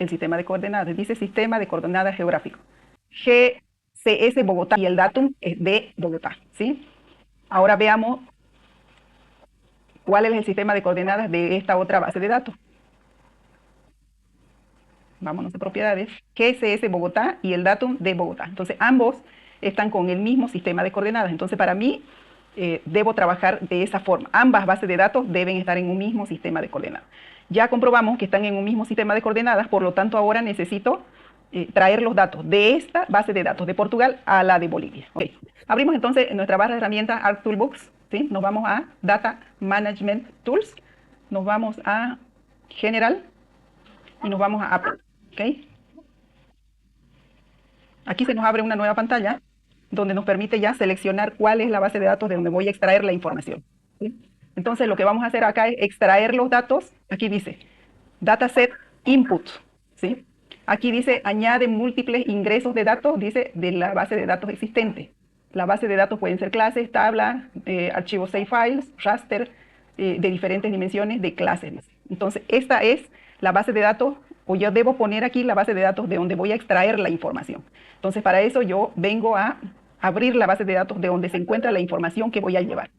el sistema de coordenadas. Dice sistema de coordenadas geográfico. GCS Bogotá y el datum es de Bogotá, ¿sí? Ahora veamos cuál es el sistema de coordenadas de esta otra base de datos. Vámonos a propiedades. GCS Bogotá y el datum de Bogotá. Entonces, ambos están con el mismo sistema de coordenadas. Entonces, para mí, debo trabajar de esa forma. Ambas bases de datos deben estar en un mismo sistema de coordenadas. Ya comprobamos que están en un mismo sistema de coordenadas, por lo tanto, ahora necesito traer los datos de esta base de datos de Portugal a la de Bolivia. Okay. Abrimos entonces nuestra barra de herramientas ArcToolbox, ¿sí? Nos vamos a Data Management Tools, nos vamos a General y nos vamos a Apple. ¿Okay? Aquí se nos abre una nueva pantalla donde nos permite ya seleccionar cuál es la base de datos de donde voy a extraer la información, ¿sí? Entonces lo que vamos a hacer acá es extraer los datos. Aquí dice Dataset Input, ¿sí? Aquí dice añade múltiples ingresos de datos, dice de la base de datos existente. La base de datos pueden ser clases, tablas, archivos save files, raster, de diferentes dimensiones de clases. Entonces esta es la base de datos, o yo debo poner aquí la base de datos de donde voy a extraer la información. Entonces para eso yo vengo a abrir la base de datos de donde se encuentra la información que voy a llevar.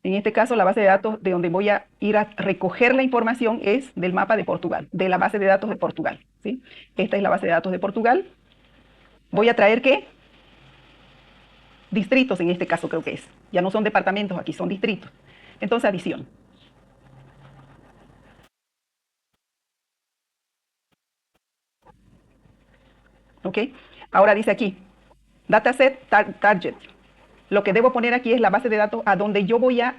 En este caso, la base de datos de donde voy a ir a recoger la información es del mapa de Portugal, de la base de datos de Portugal, ¿sí? Esta es la base de datos de Portugal. Voy a traer, ¿qué? Distritos, en este caso creo que es. Ya no son departamentos, aquí son distritos. Entonces, adición. ¿Ok? Ahora dice aquí, dataset target. Lo que debo poner aquí es la base de datos a donde yo voy a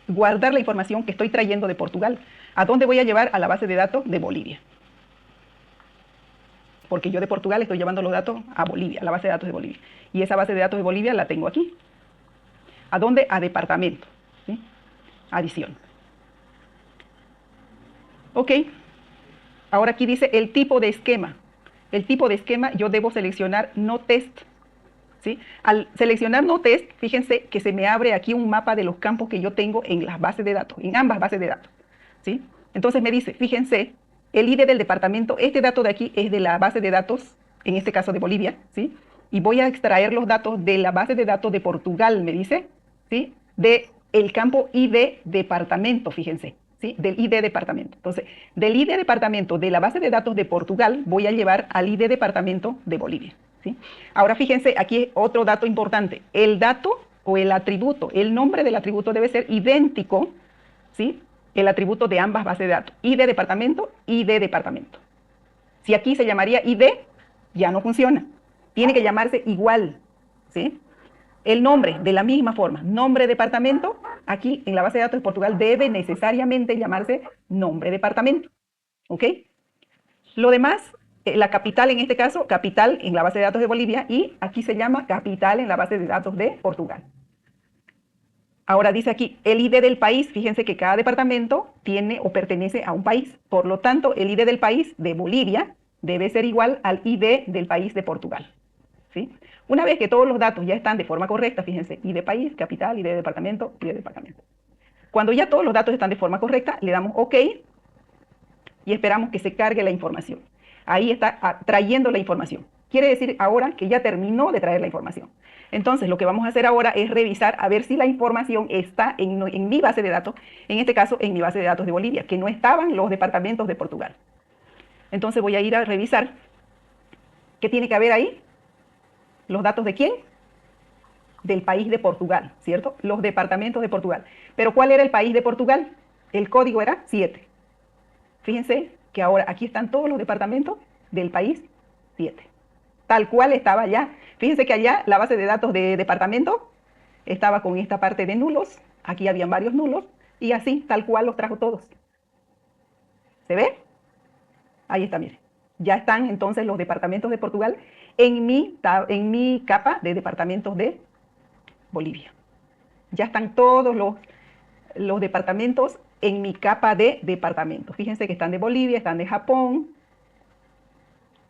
guardar la información que estoy trayendo de Portugal. ¿A dónde voy a llevar? A la base de datos de Bolivia. Porque yo de Portugal estoy llevando los datos a Bolivia, la base de datos de Bolivia. Y esa base de datos de Bolivia la tengo aquí. ¿A dónde? A departamento, ¿sí? Adición. Ok. Ahora aquí dice el tipo de esquema. El tipo de esquema yo debo seleccionar no test, ¿sí? Al seleccionar no test, fíjense que se me abre aquí un mapa de los campos que yo tengo en las bases de datos, en ambas bases de datos, ¿sí? Entonces me dice, fíjense, el ID del departamento, este dato de aquí es de la base de datos, en este caso de Bolivia, ¿sí? Y voy a extraer los datos de la base de datos de Portugal, me dice, ¿sí? De el campo ID departamento, fíjense, ¿sí? Del ID departamento. Entonces, del ID departamento de la base de datos de Portugal voy a llevar al ID departamento de Bolivia, ¿sí? Ahora fíjense, aquí otro dato importante. El dato o el atributo, el nombre del atributo debe ser idéntico, ¿sí? El atributo de ambas bases de datos, ID departamento, ID departamento. Si aquí se llamaría ID, ya no funciona. Tiene que llamarse igual, ¿sí? El nombre, de la misma forma, nombre departamento, aquí en la base de datos de Portugal debe necesariamente llamarse nombre departamento, ¿ok? Lo demás, la capital en este caso, capital en la base de datos de Bolivia y aquí se llama capital en la base de datos de Portugal. Ahora dice aquí, el ID del país, fíjense que cada departamento tiene o pertenece a un país, por lo tanto, el ID del país de Bolivia debe ser igual al ID del país de Portugal, ¿sí? Una vez que todos los datos ya están de forma correcta, fíjense, ID país, capital, ID departamento, ID departamento. Cuando ya todos los datos están de forma correcta, le damos OK y esperamos que se cargue la información. Ahí está trayendo la información. Quiere decir ahora que ya terminó de traer la información. Entonces, lo que vamos a hacer ahora es revisar a ver si la información está en mi base de datos, en este caso en mi base de datos de Bolivia, que no estaban los departamentos de Portugal. Entonces voy a ir a revisar qué tiene que haber ahí. ¿Los datos de quién? Del país de Portugal, ¿cierto? Los departamentos de Portugal. Pero ¿cuál era el país de Portugal? El código era 7. Fíjense que ahora aquí están todos los departamentos del país 7. Tal cual estaba allá. Fíjense que allá la base de datos de departamento estaba con esta parte de nulos. Aquí habían varios nulos. Y así, tal cual los trajo todos. ¿Se ve? Ahí está, miren. Ya están entonces los departamentos de Portugal en mi capa de departamentos de Bolivia. Ya están todos los departamentos en mi capa de departamentos. Fíjense que están de Bolivia, están de Japón,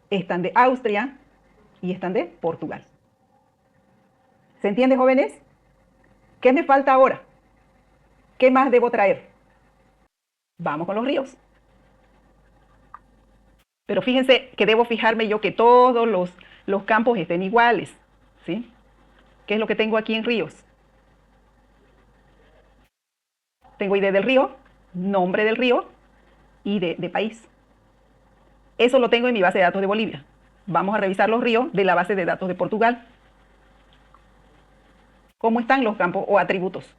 están de Austria y están de Portugal. ¿Se entiende, jóvenes? ¿Qué me falta ahora? ¿Qué más debo traer? Vamos con los ríos. Pero fíjense que debo fijarme yo que todos los campos estén iguales, ¿sí? ¿Qué es lo que tengo aquí en ríos? Tengo ID del río, nombre del río y de país. Eso lo tengo en mi base de datos de Bolivia. Vamos a revisar los ríos de la base de datos de Portugal. ¿Cómo están los campos o atributos?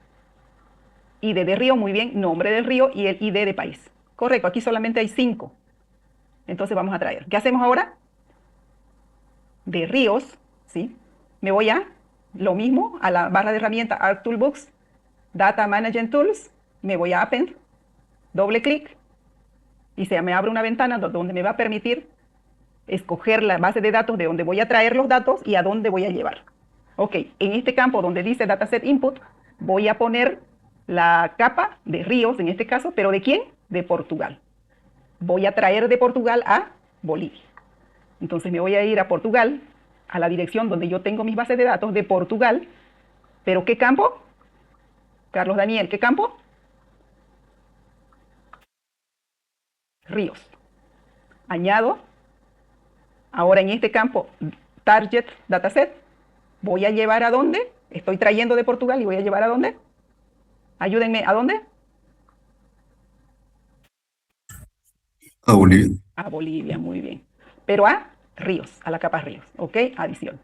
ID de río, muy bien, nombre del río y el ID de país. Correcto, aquí solamente hay 5. Entonces vamos a traer. ¿Qué hacemos ahora? De ríos, ¿sí? Me voy a lo mismo, a la barra de herramientas ArcToolbox, Data Management Tools, me voy a Append, doble clic y se me abre una ventana donde me va a permitir escoger la base de datos de donde voy a traer los datos y a dónde voy a llevar. Ok, en este campo donde dice Dataset Input, voy a poner la capa de ríos, en este caso, pero ¿de quién? De Portugal. Voy a traer de Portugal a Bolivia. Entonces me voy a ir a Portugal, a la dirección donde yo tengo mis bases de datos de Portugal, pero ¿qué campo? Carlos Daniel, ¿qué campo? Ríos. Añado, ahora en este campo, Target Dataset, voy a llevar a dónde? Estoy trayendo de Portugal y voy a llevar a dónde? Ayúdenme, ¿a dónde? A Bolivia. A Bolivia, muy bien. Pero a ríos, a la capa ríos, ¿ok? Adición.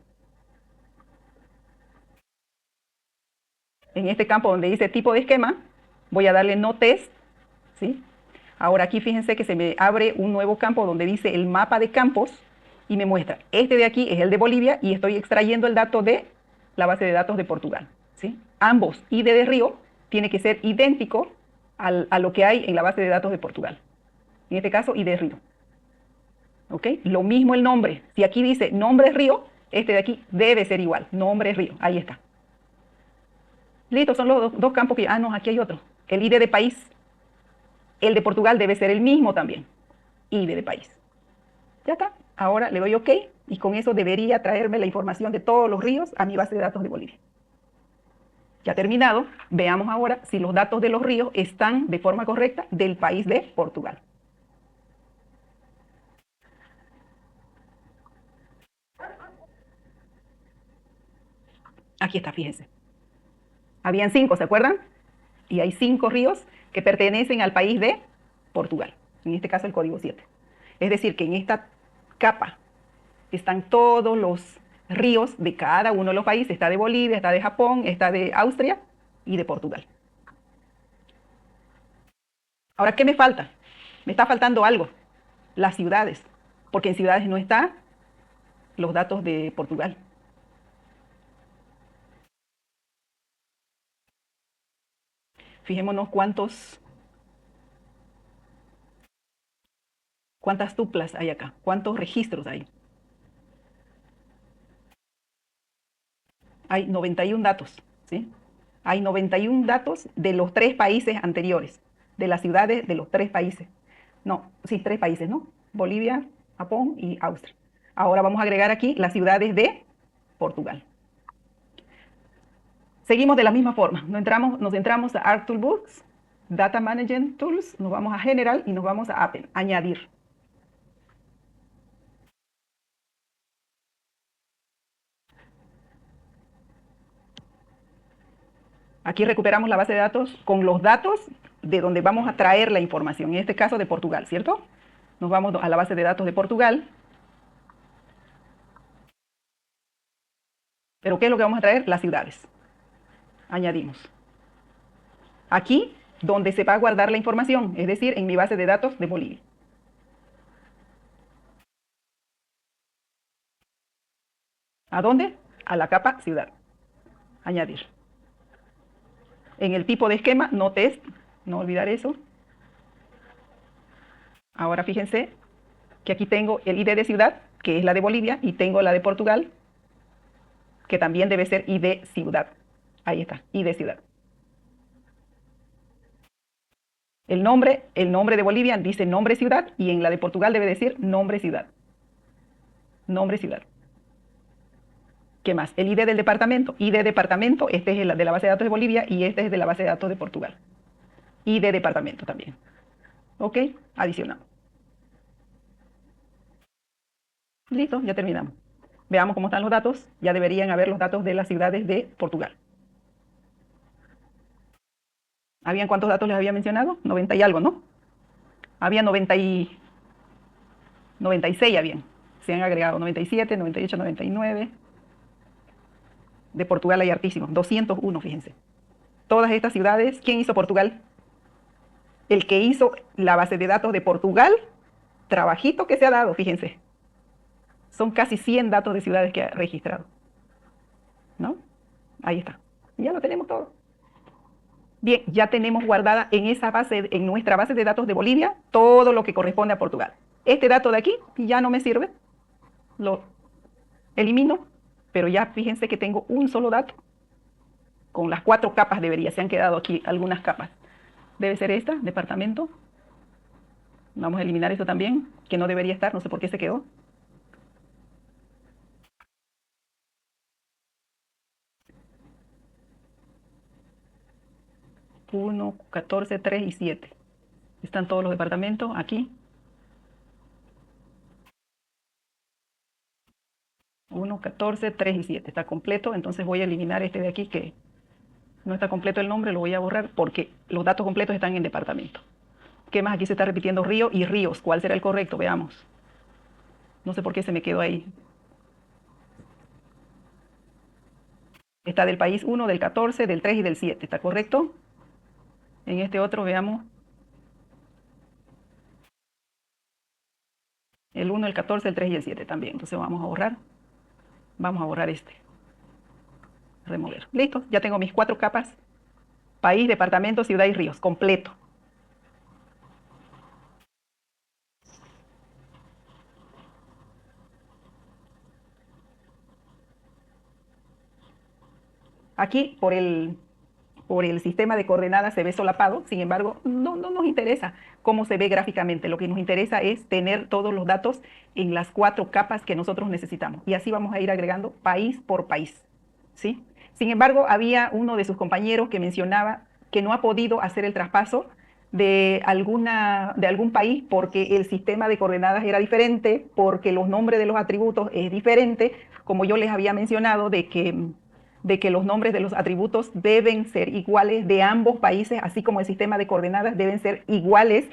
En este campo donde dice tipo de esquema, voy a darle no test, ¿sí? Ahora aquí fíjense que se me abre un nuevo campo donde dice el mapa de campos y me muestra, este de aquí es el de Bolivia y estoy extrayendo el dato de la base de datos de Portugal, ¿sí? Ambos ID de río tiene que ser idéntico a lo que hay en la base de datos de Portugal. En este caso, ID de río. ¿Ok? Lo mismo el nombre. Si aquí dice nombre río, este de aquí debe ser igual. Nombre río. Ahí está. Listo, son los dos campos que... Ah, no, aquí hay otro. El ID de país. El de Portugal debe ser el mismo también. ID de país. Ya está. Ahora le doy OK y con eso debería traerme la información de todos los ríos a mi base de datos de Bolivia. Ya terminado, veamos ahora si los datos de los ríos están de forma correcta del país de Portugal. Aquí está, fíjense. Habían 5, ¿se acuerdan? Y hay 5 ríos que pertenecen al país de Portugal. En este caso el código 7. Es decir, que en esta capa están todos los ríos de cada uno de los países. Está de Bolivia, está de Japón, está de Austria y de Portugal. Ahora, ¿qué me falta? Me está faltando algo. Las ciudades. Porque en ciudades no están los datos de Portugal. Fijémonos cuántas tuplas hay acá, cuántos registros hay. Hay 91 datos, ¿sí? Hay 91 datos de los 3 países anteriores, de las ciudades de los 3 países. No, sí, 3 países, ¿no? Bolivia, Japón y Austria. Ahora vamos a agregar aquí las ciudades de Portugal. Seguimos de la misma forma. Nos entramos a ArcToolbox, Data Management Tools, nos vamos a General y nos vamos a Append, añadir. Aquí recuperamos la base de datos con los datos de donde vamos a traer la información, en este caso de Portugal, ¿cierto? Nos vamos a la base de datos de Portugal. ¿Pero qué es lo que vamos a traer? Las ciudades. Añadimos. Aquí, donde se va a guardar la información, es decir, en mi base de datos de Bolivia. ¿A dónde? A la capa ciudad. Añadir. En el tipo de esquema, no test, no olvidar eso. Ahora fíjense que aquí tengo el ID de ciudad, que es la de Bolivia, y tengo la de Portugal, que también debe ser ID ciudad. Ahí está, ID ciudad. El nombre de Bolivia dice nombre ciudad y en la de Portugal debe decir nombre ciudad. Nombre ciudad. ¿Qué más? El ID del departamento. ID departamento, este es el de la base de datos de Bolivia y este es de la base de datos de Portugal. ID departamento también. ¿Ok? Adicionamos. Listo, ya terminamos. Veamos cómo están los datos. Ya deberían haber los datos de las ciudades de Portugal. ¿Habían cuántos datos les había mencionado? 90 y algo, ¿no? Había 96 habían. Se han agregado 97, 98, 99. De Portugal hay hartísimos, 201, fíjense. Todas estas ciudades, ¿quién hizo Portugal? El que hizo la base de datos de Portugal, trabajito que se ha dado, fíjense. Son casi 100 datos de ciudades que ha registrado. ¿No? Ahí está. Ya lo tenemos todo. Bien, ya tenemos guardada en esa base, en nuestra base de datos de Bolivia, todo lo que corresponde a Portugal. Este dato de aquí ya no me sirve. Lo elimino, pero ya fíjense que tengo un solo dato. Con las 4 capas debería, se han quedado aquí algunas capas. Debe ser esta, departamento. Vamos a eliminar esto también, que no debería estar, no sé por qué se quedó. Uno, 14, 3 y 7. Están todos los departamentos aquí. 1, 14, 3 y 7. Está completo, entonces voy a eliminar este de aquí que no está completo el nombre, lo voy a borrar porque los datos completos están en departamento. ¿Qué más? Aquí se está repitiendo río y ríos. ¿Cuál será el correcto? Veamos. No sé por qué se me quedó ahí. Está del país 1, del 14, del 3 y del 7. ¿Está correcto? En este otro veamos. El 1, el 14, el 3 y el 7 también. Entonces vamos a borrar. Vamos a borrar este. Remover. Listo. Ya tengo mis 4 capas. País, departamento, ciudad y ríos. Completo. Aquí por el sistema de coordenadas se ve solapado, sin embargo, no nos interesa cómo se ve gráficamente. Lo que nos interesa es tener todos los datos en las 4 capas que nosotros necesitamos. Y así vamos a ir agregando país por país, ¿sí? Sin embargo, había uno de sus compañeros que mencionaba que no ha podido hacer el traspaso de algún país porque el sistema de coordenadas era diferente, porque los nombres de los atributos es diferente, como yo les había mencionado, de que los nombres de los atributos deben ser iguales de ambos países, así como el sistema de coordenadas deben ser iguales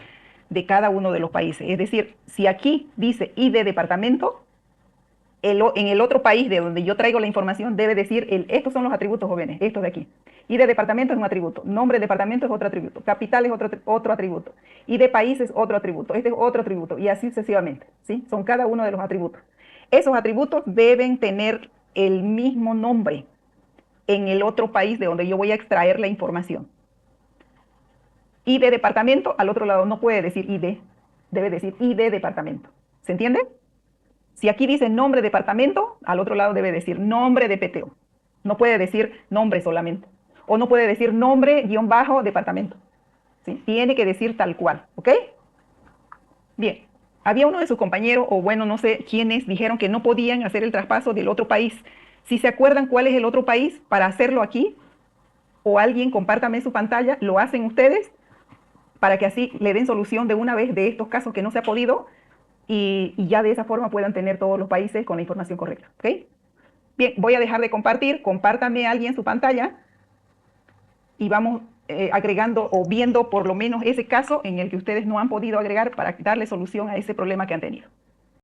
de cada uno de los países. Es decir, si aquí dice ID departamento, en el otro país de donde yo traigo la información debe decir, estos son los atributos jóvenes, estos de aquí. ID de departamento es un atributo, nombre de departamento es otro atributo, capital es otro atributo, ID de país es otro atributo, este es otro atributo, y así sucesivamente, ¿sí? Son cada uno de los atributos. Esos atributos deben tener el mismo nombre en el otro país de donde yo voy a extraer la información. ID de departamento, al otro lado no puede decir ID, debe decir ID departamento. ¿Se entiende? Si aquí dice nombre de departamento, al otro lado debe decir nombre de PTO. No puede decir nombre solamente. O no puede decir nombre guión bajo departamento. ¿Sí? Tiene que decir tal cual. ¿Ok? Bien. Había uno de sus compañeros, o bueno, no sé quiénes, dijeron que no podían hacer el traspaso del otro país. Si se acuerdan cuál es el otro país, para hacerlo aquí, o alguien compártame su pantalla, lo hacen ustedes, para que así le den solución de una vez de estos casos que no se ha podido, y ya de esa forma puedan tener todos los países con la información correcta. ¿Ok? Bien, voy a dejar de compartir, compártame a alguien su pantalla, y vamos agregando o viendo por lo menos ese caso en el que ustedes no han podido agregar para darle solución a ese problema que han tenido.